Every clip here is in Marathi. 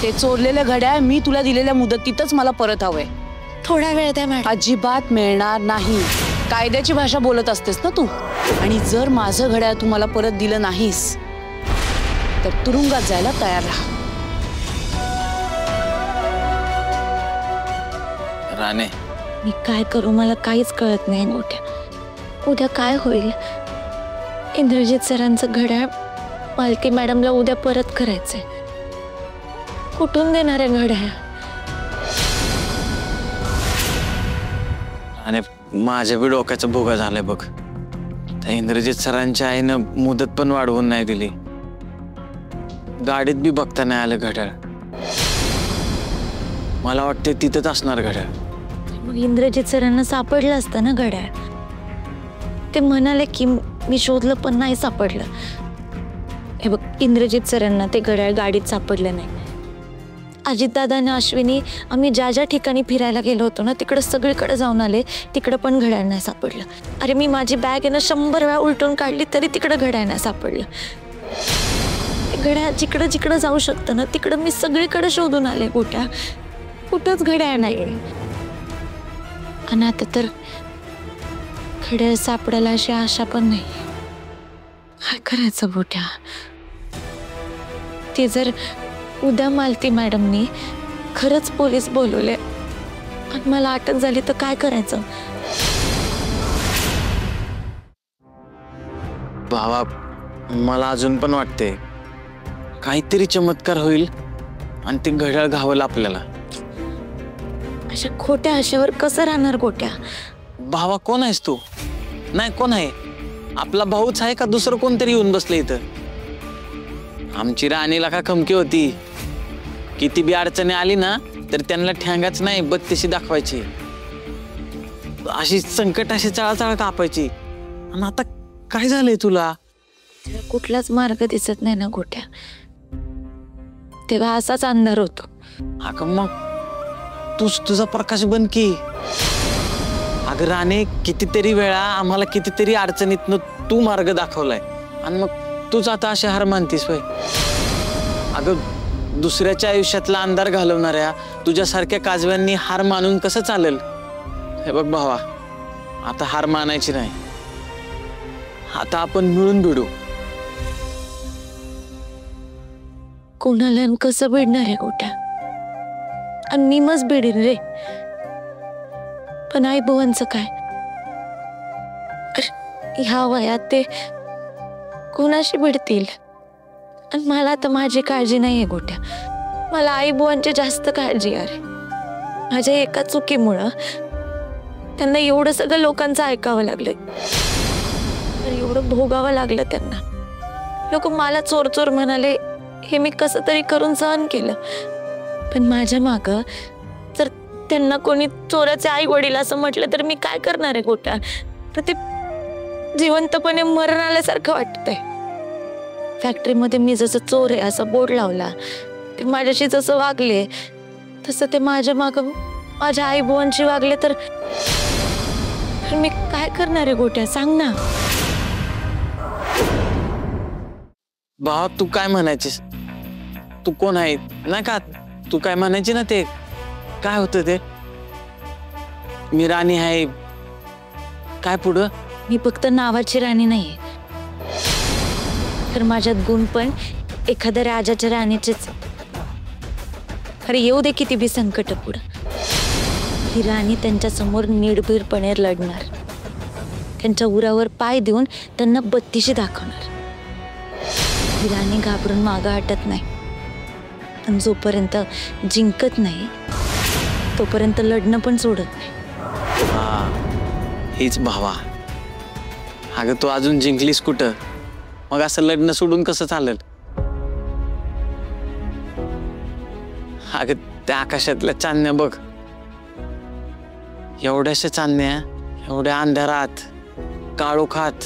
ते चोरलेलं घड्याळ मी तुला दिलेल्या मुदतीतच मला परत हवंय. थोडा वेळ द्या मॅडम. अजिबात मिळणार नाही. कायद्याची भाषा बोलत असतेस ना तू. आणि जर माझं घड्याळ तू मला परत दिलं नाहीस तर तुरुंगात जायला तयार राहा. राणे, मी काय करू मला काहीच कळत नाही मोठ्या. उद्या काय होईल? इंद्रजित सरांचं घड्याळ मालती मॅडमला उद्या परत करायचंय. कुठून देणार आहे घड्याळ? आणि माझ्या बी डोक्याचा भुगा झालाय बघ. त्या इंद्रजित सरांच्या आईनं मुदत पण वाढवून नाही दिली. गाडीत बी बघता नाही आलं घड्याळ. मला वाटते तिथंच असणार घड्याळ. मग इंद्रजित सरांना सापडलं असतं ना घड्याळ. ते म्हणाले की मी शोधलं पण नाही सापडलं. हे बघ, इंद्रजित सरांना ते घड्याळ गाडीत सापडलं नाही. अजितदादा आणि अश्विनी आम्ही ज्या ज्या ठिकाणी फिरायला गेलो होतो ना तिकडं सगळीकडे जाऊन आले, तिकडं पण घड्याळ नाही सापडलं. अरे मी माझी बॅग आहे ना 100 वेळा उलटून काढली तरी तिकडं घड्याळ नाही सापडलं. घड्याळ जिकडं जिकडं जाऊ शकतं ना तिकडं मी सगळीकडे शोधून आले. कुठंच घड्याळ नाही. आणि आता तर घड्याळ सापडायला अशी आशा पण नाही. काय करायचं बोट्या? ते जर उद्या मालती मॅडमनी खरंच पोलीस बोलवले आणि मला अटक झाली तर काय करायचं? भावा, मला अजून पण वाटते काहीतरी चमत्कार होईल आणि ते घड्याळ घावलं आपल्याला. अशा खोट्या आशेवर कसं राहणार गोट्या? भावा, कोण आहेस तू? नाही, कोण आहे? आपला भाऊच आहे का दुसरं कोणतरी येऊन बसलं इथं? आमची राणीला का खमकी होती. किती बी अडचणी आली ना तर त्यांना ठ्यांगाच नाही बत्तीशी दाखवायची. अशी संकट अशी चाळाचाळ कापायची. आणि आता काय झालंय तुला? कुठलाच मार्ग दिसत नाही ना गोट्या. तेव्हा असाच अंधार होतो. हा का, मग तुझा प्रकाश बंद की. अगं राणे, कितीतरी वेळा आम्हाला कितीतरी अडचणीतनं तू मार्ग दाखवलाय आणि मग तूच आता अशी हार मानतीस होय? अगं, दुसऱ्याच्या आयुष्यातला अंधार घालवणाऱ्या तुझ्यासारख्या काजव्यांनी हार मानून कसं चालेल? हे बघ भावा, आता हार मानायची नाही. आता आपण मिळून भिडू. कोणाला कसं भिडणार आहे गोट्या? आणि मी मच भिडेन रे. पण आई बुवांचं काय? ह्या वयात ते कोणाशी भिडतील? आणि मला तर माझी काळजी नाहीये गोट्या. मला आई बुवांची जास्त काळजी आहे. माझ्या एका चुकीमुळं त्यांना एवढं सगळं लोकांचं ऐकावं लागलंय. एवढं भोगावं लागलं त्यांना. लोक मला चोर चोर म्हणाले. हे मी कसं तरी करून सहन केलं. पण माझ्या मागं जर त्यांना कोणी चोराचे आई वडील असं म्हटलं तर मी काय करणार आहे गोट्या? तर ते जिवंतपणे मरण आल्यासारखं वाटतंय. फॅक्टरीमध्ये मी जसं चोर आहे असं बोर्ड लावला, ते माझ्याशी जसं वागले तसं ते माझ्या मागं माझ्या आई बुवांशी वागले तर मी काय करणार आहे गोट्या? सांग ना. भावा, तू काय म्हणायचीस? तू कोण आहे? नाही का तू काय म्हणायची ना? ते काय होतं ते? मी राणी आहे. काय पुढं? मी फक्त नावाची राणी नाहीये, तर माझ्यात गुण पण एखाद्या राजाच्या राणीचेच. अरे येऊ दे किती बी संकट पुढं. ही राणी त्यांच्या समोर निर्भीडपणे लढणार. त्यांच्या उरावर पाय देऊन त्यांना बत्तीशी दाखवणार. ही राणी घाबरून मागं हटत नाही. आणि जोपर्यंत जिंकत नाही तोपर्यंत लढणं पण सोडत नाही. हीच भावा. अगं, तू अजून जिंकलीस कुठं? मग असं लढणं सोडून कसं चालेल? अगं, त्या आकाशातल्या चांदण्या बघ. एवढ्याशा चांदण्या एवढ्या अंधारात काळोखात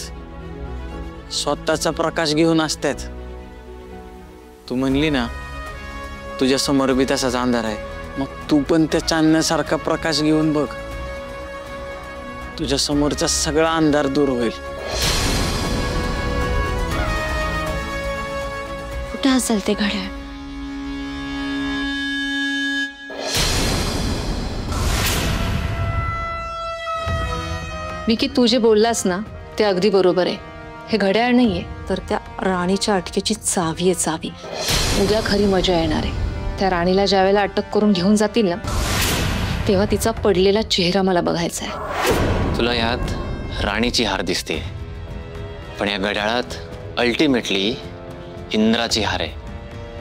स्वतःचा प्रकाश घेऊन असतात. तू म्हणली ना तुझ्या समोर बी तसाच अंधार आहे. मग तू पण त्या चांदण्यासारखा प्रकाश घेऊन बघ. तुझ्या समोरचा सगळा अंधार दूर होईल. कुठं असेल ते घड्याळ? विकी, तू जे बोललास ना ते अगदी बरोबर आहे. हे घड्याळ नाहीये, तर त्या राणीच्या अटकेची चावी आहे, चावी. उद्या खरी मजा येणार आहे. त्या राणीला ज्या वेळेला अटक करून घेऊन जातील ना, तेव्हा तिचा पडलेला चेहरा मला बघायचा आहे. तुला यात राणीची हार दिसते, पण या घड्याळात अल्टिमेटली इंद्राची हार आहे.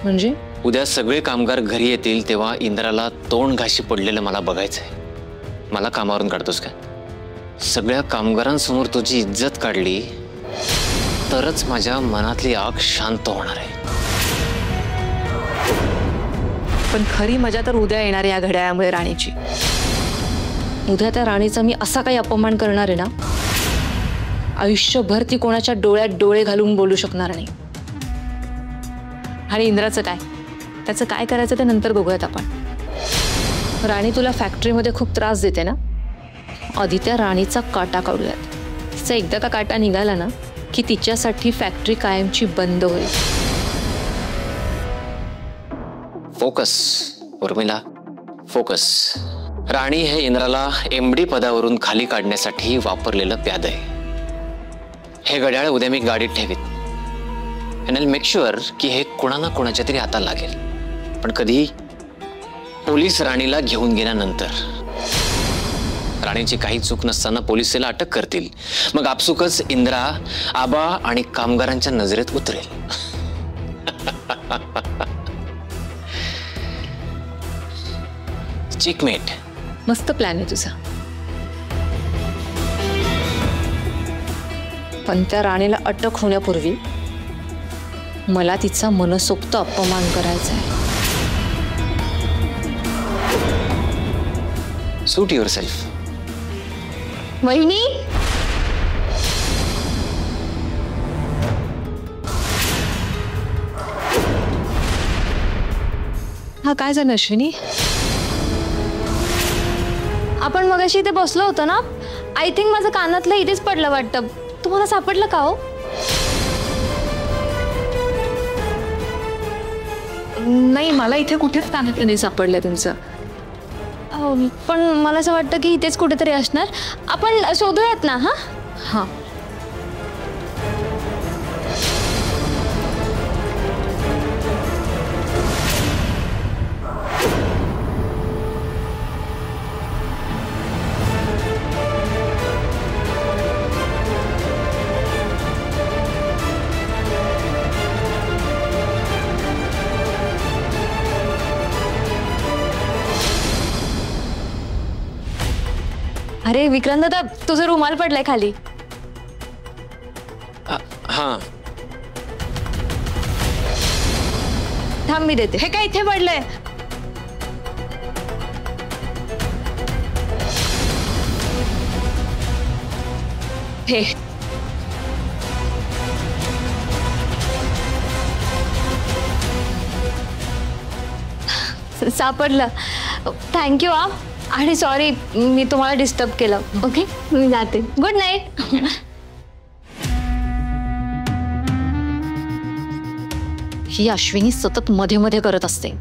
म्हणजे उद्या सगळे कामगार घरी येतील तेव्हा इंद्राला तोंड घाशी पडलेलं मला बघायचंय. मला कामावरून काढतोस का? सगळ्या कामगारांसमोर तुझी इज्जत काढली तरच माझ्या मनातली आग शांत होणार आहे. पण खरी मजा तर उद्या येणार आहे या घड्याळामुळे, राणीची. उद्या त्या राणीचा मी असा काही अपमान करणार आहे ना, आयुष्यभर ती कोणाच्या डोळ्यात डोळे घालून बोलू शकणार नाही. आणि इंद्राचं काय, त्याचं काय करायचं ते नंतर बघूयात आपण. राणी तुला फॅक्टरीमध्ये खूप त्रास देते ना, आधी त्या राणीचा काटा काढूयात. तिचा एकदा का काटा निघाला ना की तिच्यासाठी फॅक्टरी कायमची बंद होईल. Focus Urmila, focus. राणी हे इंद्राला एमडी पदावरून खाली काढण्यासाठी वापरलेलं प्याद आहे. हे घड्याळ उद्या मी गाडीत ठेवीत. अँड आय मेक शुअर की हे कोणा ना कोणाच्या तरी हाताला लागेल. पण कधी? पोलीस राणीला घेऊन गेल्यानंतर. राणीची काही चूक नसताना पोलीस तिला अटक करतील. मग आपसुकच इंद्रा आबा आणि कामगारांच्या नजरेत उतरेल. चेकमेट. मस्त प्लॅन आहे तुझा. पण त्या राणीला अटक होण्यापूर्वी मला तिचा मनसोक्त अपमान करायचा आहे. सूट युअरसेल्फ. वहिनी, हा काय झालं अश्विनी? आपण मगाशी इथे बसलो होतो ना, आय थिंक माझं कानातलं इथेच पडलं वाटतं. तुम्हाला सापडलं का हो? नाही, मला इथे कुठेच कानातलं नाही सापडलं तुमचं. पण मला असं वाटतं की इथेच कुठेतरी असणार. आपण शोधूयात ना. हा हां. अरे विक्रांत दादा, तुझा रुमाल पडलाय खाली. हां. थांब, मी देते. हे काय इथे पडलंय? हे सापडलं. थँक्यू. आणि सॉरी, मी तुम्हाला डिस्टर्ब केलं. ओके, मी जाते. Good night. ही अश्विनी सतत मध्ये मध्ये करत असते.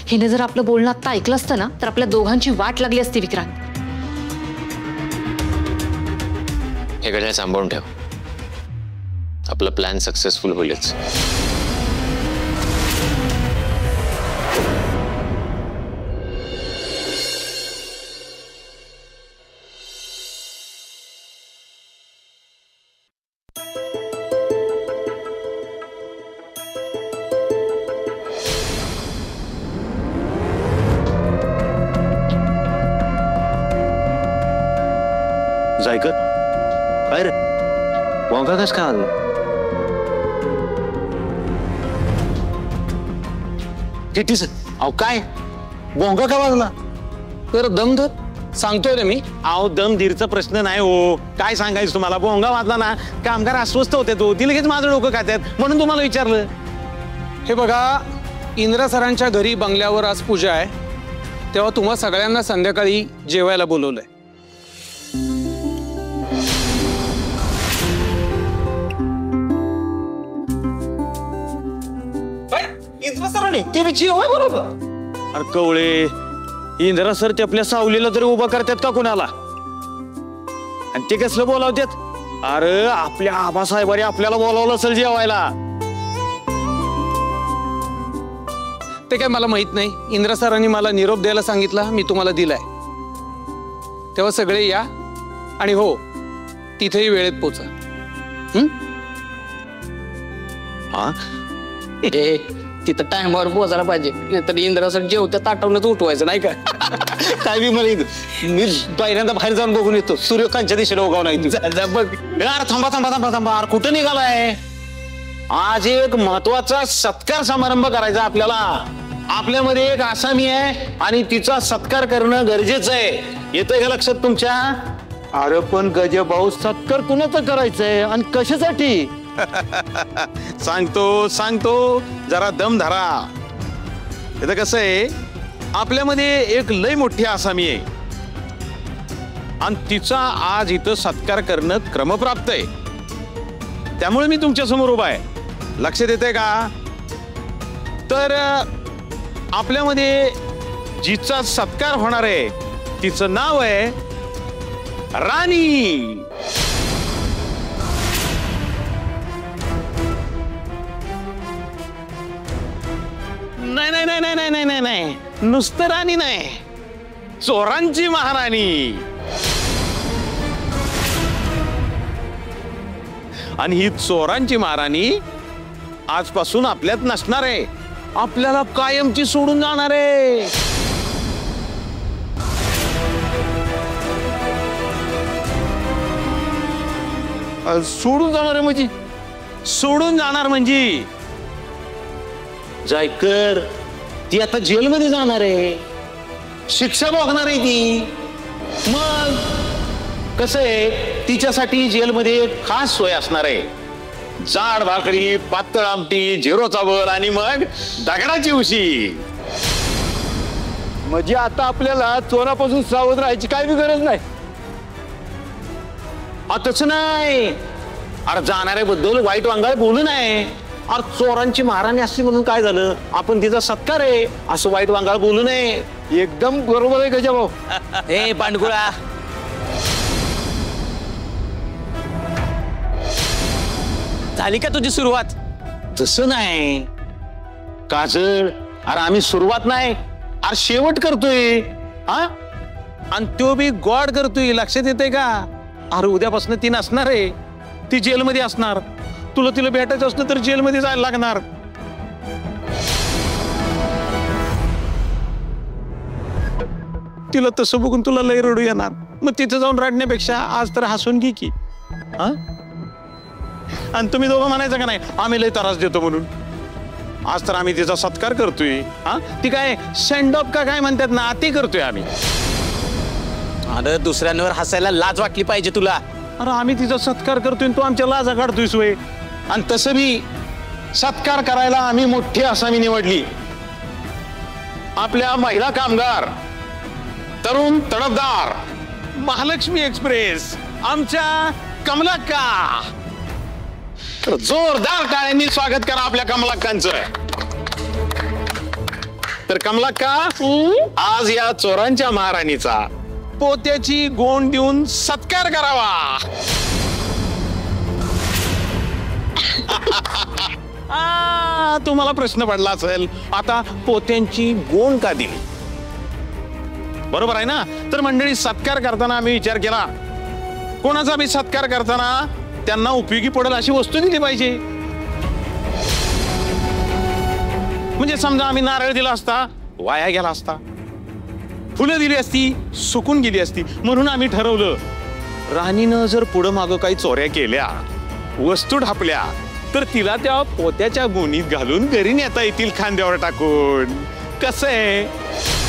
हिने जर आपलं बोलणं आता ऐकलं असतं ना, तर आपल्या दोघांची वाट लागली असती. विक्रांत, हे घड्याळ सांभाळून ठेव. आपला प्लॅन सक्सेसफुल होईलच. जायकर, काय रे वंगा कस काय आलं? कितीच अहो काय भोंगा का वाजला? तर दम धर. सांगतोय रे मी. अहो दम धीरचा प्रश्न नाही हो. काय सांगायचं तुम्हाला, भोंगा वाजला ना, कामगार अस्वस्थ होते. तो ती लगेच माझं डोकं खात्यात, म्हणून तुम्हाला विचारलं. हे बघा, इंद्रा सरांच्या घरी बंगल्यावर आज पूजा आहे, तेव्हा तुम्हा सगळ्यांना संध्याकाळी जेवायला बोलवलंय. अरे कवळे, इंदिरा सर ते आपल्या सावलीला तरी उभा करतात का कुणाला? आणि ते कसलं बोलावतात? अरे आपल्या आबासाहेबांनी आपल्याला बोलावलं असेल जेवायला. ते काय मला माहित नाही. इंद्र सरांनी मला निरोप द्यायला सांगितला, मी तुम्हाला दिलाय. तेव्हा सगळे या आणि हो तिथेही वेळेत पोचा. हा तिथं टाइमवर पोहोचायला पाहिजे, नाहीतर इंद्रासाठी जेवत्या ताटवूनच उठवायचं नाही का? काय बी मला मी पहिल्यांदा बाहेर जाऊन बघून येतो. सूर्यकांतच्या दिशेला उगाव नाही बघ. यार थांबा थांबा थांबा थांबा, कुठं निघालाय? आज एक महत्वाचा सत्कार समारंभ करायचा आपल्याला. आपल्यामध्ये एक आसामी आहे आणि तिचा सत्कार करणं गरजेचं आहे. येतंय का लक्षात तुमच्या? अरे पण गजभाऊ, सत्कार कुणाचा करायचंय आणि कशासाठी? सांगतो सांगतो, जरा दम धरा. इथं कसं आहे, आपल्यामध्ये एक लय मोठी आसामी आहे आणि तिचा आज इथं सत्कार करणं क्रमप्राप्त आहे. त्यामुळे मी तुमच्या समोर उभा आहे. लक्षात येते का? तर आपल्यामध्ये जिचा सत्कार होणार आहे तिचं नाव आहे राणी. नाही नाही नाही नाही नाही नाही नाही, नुसतं राणी नाही, चोरांची महाराणी. आणि ही चोरांची महाराणी आजपासून आपल्यात नसणार आहे, आपल्याला कायमची सोडून जाणार आहे. सोडून जाणार आहे म्हणजे? सोडून जाणार म्हणजे जायकर ती आता जेलमध्ये जाणार आहे, शिक्षा भोगणार आहे ती. मग कसं आहे, तिच्यासाठी जेलमध्ये एक खास सोय असणार आहे. जाड भाकरी, पातळ आमटी, झिरो चावल आणि मग दगडाची उशी. म्हणजे आता आपल्याला चोरापासून सावध राहायची काय बी गरज नाही. तसं नाही. अरे जाणाऱ्याबद्दल वाईट वांगाळ बोलू नये. अरे चोरांची महाराणी असली म्हणून काय झालं, आपण तिचा सत्कार आहे असं वाईट वांगाळ बोलू नये. एकदम बरोबर आहे गजभाऊ. ए पांडुगुळा, झाली का तुझी सुरुवात? तसं नाही काजळ, अरे आम्ही सुरुवात नाही, अरे शेवट करतोय. हा, आणि तो बी गॉड करतोय. लक्षात येते का? अरे उद्यापासून ती नसणार आहे, ती जेलमध्ये असणार. तुला तिला भेटायचं असलं तर जेलमध्ये जायला लागणार. तिला तसं बघून तुला लय रडू येणार. मग तिथं जाऊन रडण्यापेक्षा आज तर हसून घे की. हा, आणि तुम्ही दोघं म्हणायचं का नाही आम्ही लय त्रास देतो म्हणून? आज तर आम्ही तिचा सत्कार करतोय. हा, ती काय सेंड ऑफ का काय म्हणतात ना, ते करतोय आम्ही. अरे दुसऱ्यांवर हसायला लाज वाटली पाहिजे तुला. अरे आम्ही तिचा सत्कार करतोय, तू आमच्या लाजा काढतोय सोय. आणि तसं बी सत्कार करायला आम्ही मोठी आसामी निवडली. आपल्या महिला कामगार, तरुण तडफदार, महालक्ष्मी एक्सप्रेस, आमच्या कमलाक्का. तर जोरदार टाळ्यांनी स्वागत करा आपल्या कमलाक्कांचं. तर कमलाक्का, आज या चोरांच्या महाराणीचा पोत्याची गोंड देऊन सत्कार करावा. तुम्हाला प्रश्न पडला असेल, आता पोत्यांची गोंड का दिली? बरोबर आहे ना? तर मंडळी, सत्कार करताना आम्ही विचार केला, कोणाचा बी सत्कार करताना त्यांना उपयोगी पडेल अशी वस्तू दिली पाहिजे. म्हणजे समजा आम्ही नारळ दिला असता, वाया गेला असता. फुलं दिली असती, सुकून गेली असती. म्हणून आम्ही ठरवलं, राणीनं जर पुढं मागं काही चोऱ्या केल्या, वस्तू ढापल्या, तर तिला त्या पोत्याच्या गोणीत घालून घरी नेता येतील खांद्यावर टाकून. कसं आहे,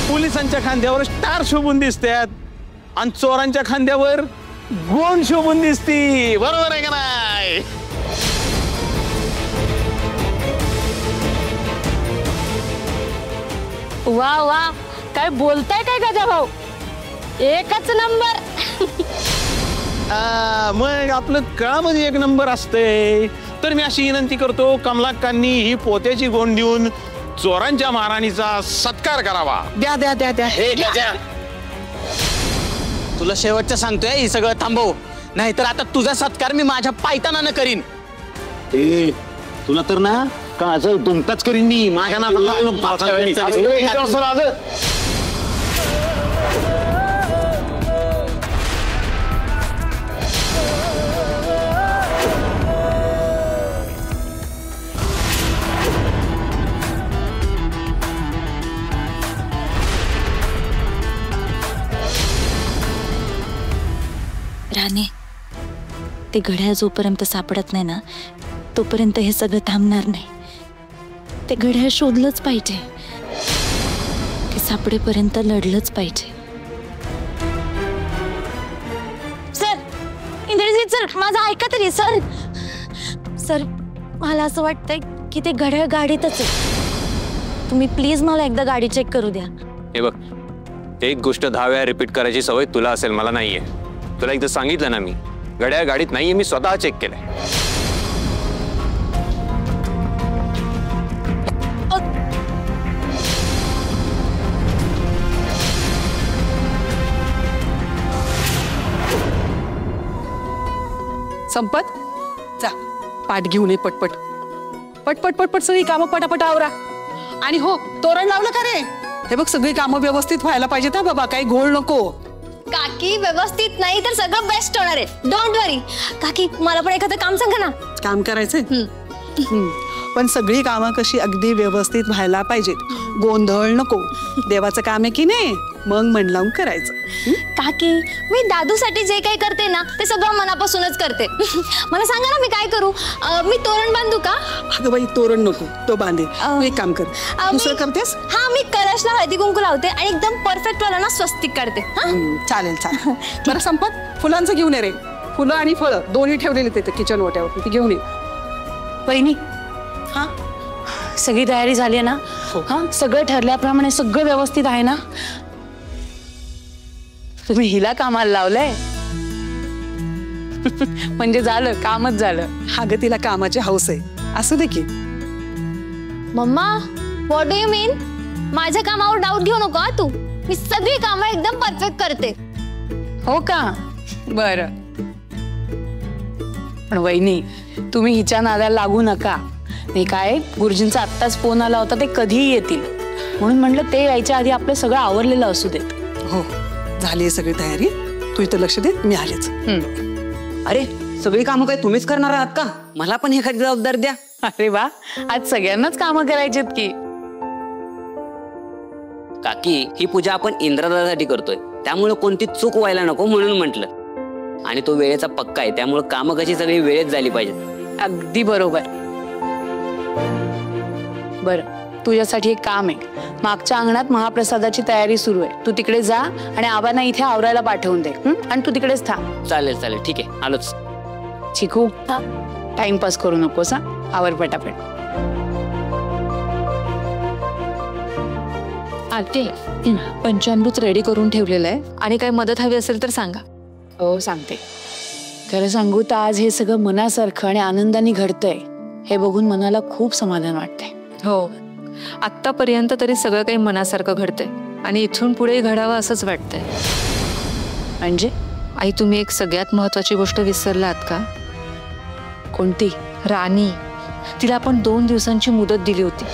पोलिसांच्या खांद्यावर स्टार शोभून दिसतात आणि चोरांच्या खांद्यावर गोंड शोभून दिसती. बरोबर आहे का नाही? वा वा, काय बोलताय काय गजाभाऊ, एकच नंबर. मग आपलं कामच एक नंबर असतंय. तर मी अशी विनंती करतो, कमलाक्कांनी ही पोत्याची गोंड देऊन चोरांच्या महाराणीचा सत्कार करावा. द्या द्या द्या द्या. हे द्या. तुला शेवटचं सांगतोय, हे सगळं थांबव. नाहीतर आता तुझा सत्कार मी माझ्या पायतानानं करीन. ए तुला तर ना काजल तुमचाच करीन मी माझ्या राणे, ते घड्याळ जोपर्यंत सापडत नाही ना तोपर्यंत हे सगळं थांबणार नाही. ते घड्याळ शोधलंच पाहिजे. ते सापडेपर्यंत लढलंच पाहिजे. सर, इंद्रजीत सर, माझं ऐका तरी. सर सर मला असं वाटतंय की ते घड्याळ गाडीतच आहे. तुम्ही प्लीज मला एकदा गाडी चेक करू द्या. हे बघ, एक गोष्ट 10 वेळा रिपीट करायची सवय तुला असेल, मला नाहीये. तुला एकदा सांगितलं ना मी, घड्याळ गाडीत नाहीये, मी स्वतः चेक केलंय. संपत जा, पाठ घेऊन ये पटपट पटपट पटपट सगळी कामं पटापट आवरा. आणि हो, तोरण लावलं का रे? हे बघ, सगळी कामं व्यवस्थित व्हायला पाहिजेत हा बाबा, काही घोळ नको. काकी व्यवस्थित नाही तर सगळं बेस्ट होणार आहे. डोंट वरी. काकी मला पण एखादं काम सांगा ना. काम करायचंय पण सगळी कामं कशी अगदी व्यवस्थित व्हायला पाहिजेत. गोंधळ नको. देवाचं काम आहे की नाही, मग मन लावून करायचं. काकी, मी दादूसाठी जे काही करते ना ते सगळं मनापासूनच करते. मला सांगा ना मी काय करू? मी तोरण बांधू का? अगं बाई, तोरण नको, तो बांधे. तू एक काम कर, दुसरं करतेस? हा, मी कलशला हळदी कुंकू लावते आणि एकदम परफेक्ट वाला ना स्वस्तिक काढते. चालेल चालेल. बरं संपत, फुलांचं घेऊन ये रे. फुलं आणि फळं दोन्ही ठेवलेली तिथे किचन ओट्यावर, ती घेऊन ये. वहिनी, हा सगळी तयारी झाली आहे ना? हा, सगळं ठरल्याप्रमाणे सगळं व्यवस्थित आहे ना? तुम्ही हिला कामाला लावलंय म्हणजे झालं, कामच झालं. अगं तिला कामाची हौस आहे, असू दे की. मम्मा, व्हॉट डू यू मीन? माझ्या कामावर डाऊट घेऊ नको हा तू. मी सगळी कामं एकदम परफेक्ट करते. हो का? बरं. पण वहिनी, तुम्ही हिच्या नादाला लागू नका. नाही काय, गुरुजींचा आत्ताच फोन आला होता, ते कधीही येतील म्हणून म्हणलं ते यायच्या आधी आपलं सगळं आवरलेलं असू देत. हो, झाली सगळी तयारी. तू इथं लक्ष दे, मी आलेच. अरे, सगळी कामं काय तुम्हीच करणार आहात का? मला पण एखादी जबाबदारी द्या. अरे वा, आज सगळ्यांनाच कामं करायचीत की. काकी, ही पूजा आपण इंद्रदासाठी करतोय, त्यामुळे कोणती चूक व्हायला नको म्हणून म्हटलं. आणि तो वेळेचा पक्का आहे, त्यामुळे कामं कशी सगळी वेळेत झाली पाहिजेत. अगदी बरोबर. बरं, तुझ्यासाठी एक काम आहे. मागच्या अंगणात महाप्रसादाची तयारी सुरू आहे. तू तिकडे जा आणि आबांना इथे आवरायला पाठवून दे. आणि तू तिकडेच थांब. चालेल चालेल, ठीक आहे, आलोच. चिकू, टाइमपास करू नकोस हा, आवर पटापट. आते, पंचामृत रेडी करून ठेवलेलं आहे आणि काही मदत हवी असेल तर सांगा. हो, सांगते. खरं सांगू तर आज हे सगळं मनासारखं आणि आनंदाने घडतंय हे बघून मनाला खूप समाधान वाटतंय. हो, आत्तापर्यंत तरी सगळं काही मनासारखं घडतंय आणि इथून पुढे घडावं असंच वाटतंय. म्हणजे आई, तुम्ही एक सगळ्यात महत्वाची गोष्ट विसरलात का? कोणती? राणी. तिला आपण 2 दिवसांची मुदत दिली होती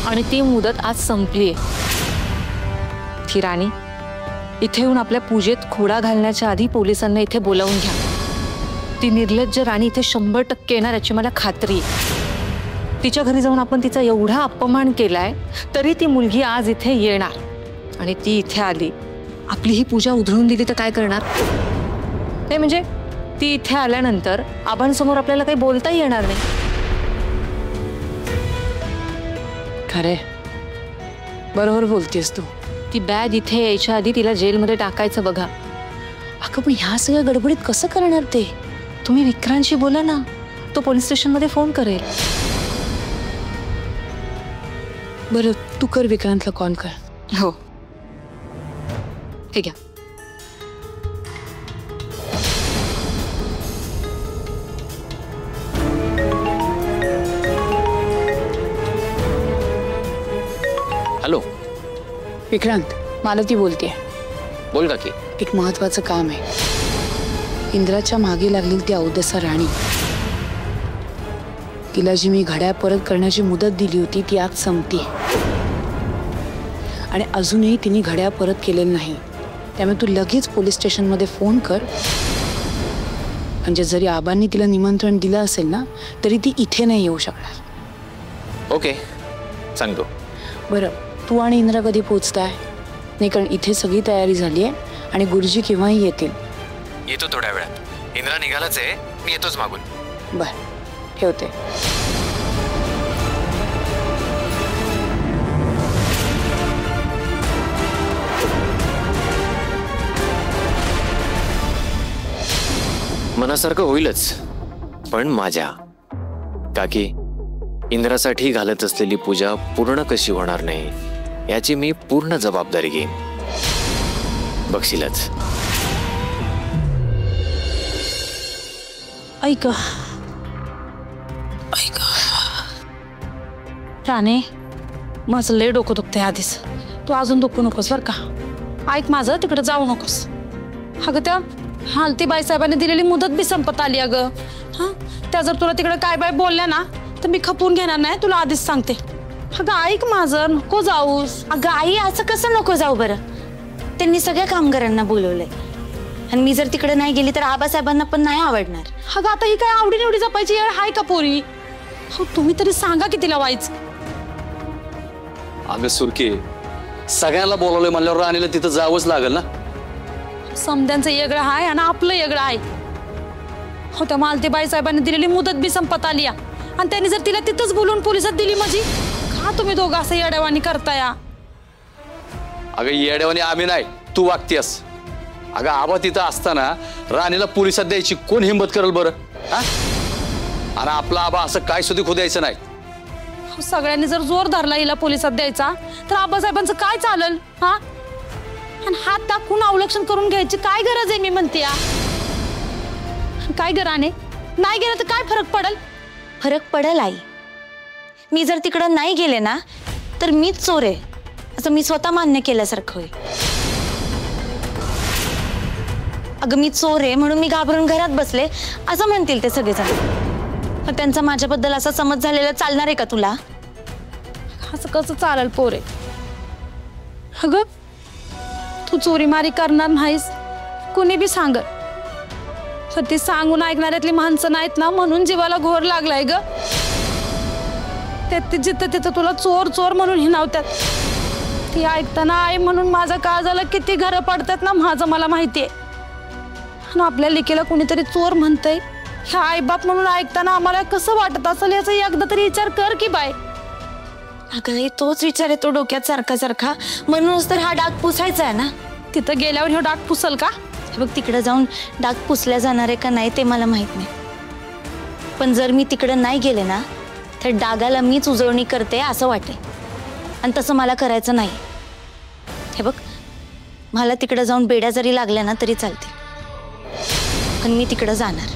आणि ती मुदत आज संपलीये. ती राणी इथे येऊन आपल्या पूजेत खोडा घालण्याच्या आधी पोलिसांना इथे बोलावून घ्या. ती निर्लज्ज राणी इथे 100% येणार याची मला खात्री आहे. तिच्या घरी जाऊन आपण तिचा एवढा अपमान केलाय तरी ती मुलगी आज इथे येणार. आणि ती इथे आली, आपली ही पूजा उधळून दिली तर काय करणार? नाही म्हणजे ती इथे आल्यानंतर आबांसमोर आपल्याला काही बोलताही येणार नाही. खरे, बरोबर बोलतेस तू. ती बॅग इथे यायच्या आधी तिला जेलमध्ये टाकायचं बघा. अगं, पण ह्या सगळ्या गडबडीत कसं करणार ते? तुम्ही विक्रांतशी बोला ना, तो पोलीस स्टेशनमध्ये फोन करेल. बरं, तू कर, विक्रांतला कॉल कर. हो, ठीक आहे. हॅलो विक्रांत, मालती बोलतेय. बोल काकी. एक महत्वाचं काम आहे. इंद्राच्या मागे लागलेली ती अवदसा राणी, तिला जी मी घड्याळ परत करण्याची मुदत दिली होती ती आज संपते आणि अजूनही तिने घड्याळ परत केलेलं नाही. त्यामुळे तू लगेच पोलीस स्टेशनमध्ये फोन कर. म्हणजे जरी आबांनी तिला निमंत्रण दिलं असेल ना तरी ती इथे नाही येऊ शकणार. ओके, सांगतो. बरं, तू आणि इंद्रा कधी पोचताय? नाही, कारण इथे सगळी तयारी झाली आहे आणि गुरुजी केव्हाही येतील. येतो थोड्या वेळात. इंद्रा निघालाच आहे, मी येतोच मागून. बरं, ठेवते. मनासारखं होईलच, पण माझ्या काकी इंद्रासाठी घालत असलेली पूजा पूर्ण कशी होणार नाही याची मी पूर्ण जबाबदारी घेईन. बघशीलच. ऐक राणे, माझं लय डोकं दुखतंय आधीच. तू अजून दुखू नकोस बर का. ऐक माझं, तिकडे जाऊ नकोस. अगं त्या हालती बाईसाहेबांनी दिलेली मुदत बी संपत आली. अगं हा, त्या जर तुला तिकडे काय बाय बोलल्या ना तर मी खपून घेणार नाही, तुला आधीच सांगते. अगं ऐक माझं, नको जाऊस. अगं आई, असं कसं नको जाऊ बरं. त्यांनी सगळ्या कामगारांना बोलवलंय आणि मी जर तिकडे नाही गेली तर आबासाहेबांना पण नाही आवडणार. अगं आता ही काय आवडी निवडी जपायची वेळ हाय का पोरी? हो, तुम्ही तरी सांगा की तिला व्हायचं. अगं सुरके, सगळ्यांना बोलवलंय म्हणल्यावर राणीला तिथं जावंच लागेल ना. समद्यांचं वेगळं आहे आणि आपलं वेगळं आहे. हो, त्या मालतीबाई साहेबांनी दिलेली मुदत बी संपत आली आणि त्यांनी जर तिला तिथंच बोलून पोलिसात दिली माझी, का तुम्ही दोघं असं येड्यावानी करताय? अगं येड्यावानी आम्ही नाही, तू वागतेस. अगं आबा तिथं असताना राणीला पोलिसात द्यायची कोण हिंमत करेल बरं? हा, आणि आपला आबा असं काय सुद्धा खू द्यायचं नाही. सगळ्यांनी जर जोर धरला हिला पोलिसात द्यायचा तर आबासाहेबांचं काय चालेल? हा, आणि हात दाखवून अवलक्षण करून घ्यायची काय गरज आहे? मी म्हणते काय गराने नाही गेलं तर काय फरक पडेल? फरक पडेल आई. मी जर तिकडं नाही गेले ना तर मीच चोर आहे असं मी स्वतः मान्य केल्यासारखं होईल. अगं मी चोर आहे म्हणून मी घाबरून घरात बसले असं म्हणतील ते सगळेजण. त्यांचा माझ्याबद्दल असा समज झालेला चालणार आहे का तुला? असं कसं चालेल पोरे? अगं तू चोरीमारी करणार नाहीस कुणी बी सांगत, तर ती सांगून ऐकणाऱ्यातली माणसं नाहीत ना, म्हणून जीवाला घोर लागलाय ग. त्यात जिथं तिथं तुला चोर चोर म्हणून हिणावतात. ती ऐकताना आई म्हणून माझं काळजाला किती घरं पडतात ना माझं मला माहितीये. आणि आपल्या लेकीला कुणीतरी चोर म्हणतंय, ह्या आईबाप म्हणून ऐकताना आम्हाला कसं वाटत असेल याचा एकदा तरी विचार कर की बाय. अगं तोच विचार येतो डोक्यात सारखा सारखा, म्हणूनच तर हा डाग पुसायचा आहे ना. तिथं गेल्यावर हे डाग पुसल का? बघ तिकडे जाऊन डाग पुसल्या जाणार आहे का नाही ते मला माहित नाही, पण जर मी तिकडे नाही गेले ना तर डागाला मीच उजळणी करते असं वाटेल, आणि तसं मला करायचं नाही. हे बघ, मला तिकडे जाऊन बेड्या जरी लागल्या ना तरी चालतील, पण मी तिकडे जाणार.